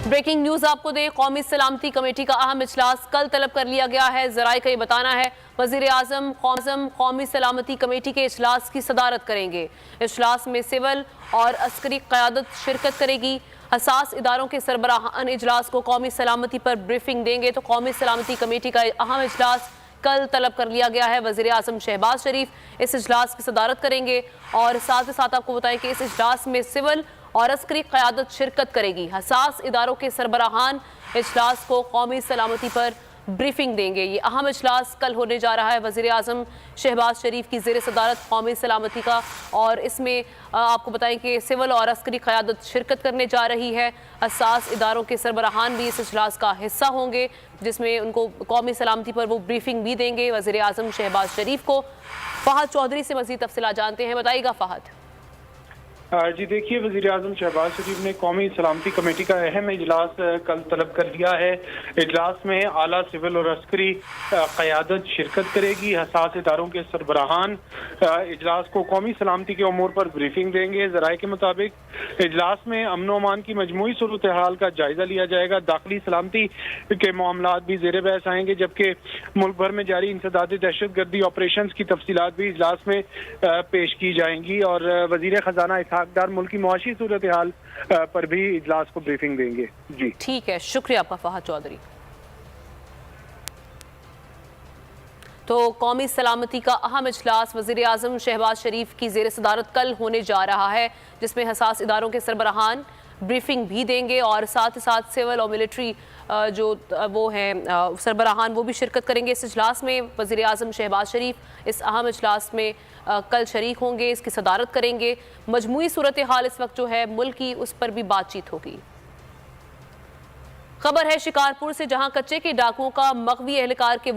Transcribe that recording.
Breaking news आपको दे, कौमी सलामती कमेटी का अहम इजलास कल तलब कर लिया गया है। ज़राए का ये बताना है वज़ीर आज़म कौमी सलामती कमेटी के इजलास की सदारत करेंगे। इजलास में सिविल और अस्करी क़यादत शिरकत करेगी। हसास इदारों के सरबराहान इजलास को कौमी सलामती पर ब्रीफिंग देंगे। तो कौमी सलामती कमेटी का अहम इजलास कल तलब कर लिया गया है। वज़ीर आज़म शहबाज शरीफ इस इजलास की सदारत करेंगे और साथ ही साथ आपको बताएं कि इस इजलास में सिविल और अस्करी क़यादत शिरकत करेगी। हसास इदारों के सरबराहान इजलास को कौमी सलामती पर ब्रीफिंग देंगे। ये अहम इजलास कल होने जा रहा है वज़ीर आज़म शहबाज शरीफ की ज़ेर सदारत कौमी सलामती का, और इसमें आपको बताएं कि सिविल और अस्करी क़यादत शिरकत करने जा रही है। हसास इदारों के सरबराहान भी इस इजलास का हिस्सा होंगे, जिसमें उनको कौमी सलामती पर वो ब्रीफिंग भी देंगे वज़ीर आज़म शहबाज शरीफ को। फ़हद चौधरी से मज़ीद तफ़सीलात जानते हैं, बताइएगा फ़हद। जी देखिए, वज़ीर आज़म शहबाज शरीफ ने कौमी सलामती कमेटी का अहम इजलास कल तलब कर लिया है। इजलास में आला सिविल और अस्करी क़यादत शिरकत करेगी। हसास इदारों के सरबराहान इजलास को कौमी सलामती के उमूर पर ब्रीफिंग देंगे। ज़राए के मुताबिक इजलास में अमन व अमान की मजमूई सूरत हाल का जायजा लिया जाएगा। दाखिली सलामती के मामलात भी ज़ेर बहस आएंगे, जबकि मुल्क भर में जारी इंसदाद दहशत गर्दी ऑपरेशन की तफसीलात भी इजलास में पेश की जाएंगी। और वज़ीर ख़जाना इसहाक़ मुल्क की मुआशी सूरत हाल पर भी इजलास को ब्रीफिंग देंगे। जी ठीक है, शुक्रिया आपका फ़हद चौधरी। तो कौमी सलामती का अहम इजलास वज़ीर आज़म शहबाज शरीफ की ज़ेर सदारत कल होने जा रहा है, जिसमें हसास इदारों के सरबराहान ब्रीफिंग भी देंगे और साथ ही साथ सिविल और मिलिट्री जो वो हैं सरबराहान वो भी शिरकत करेंगे इस इजलास में। वज़ीर आज़म शहबाज शरीफ इस अहम इजलास में कल शरीक होंगे, इसकी सदारत करेंगे। मजमूई सूरत हाल इस वक्त जो है मुल्क की, उस पर भी बातचीत होगी। खबर है शिकारपुर से, जहां कच्चे के डाकुओं का मग़वी एहलकार के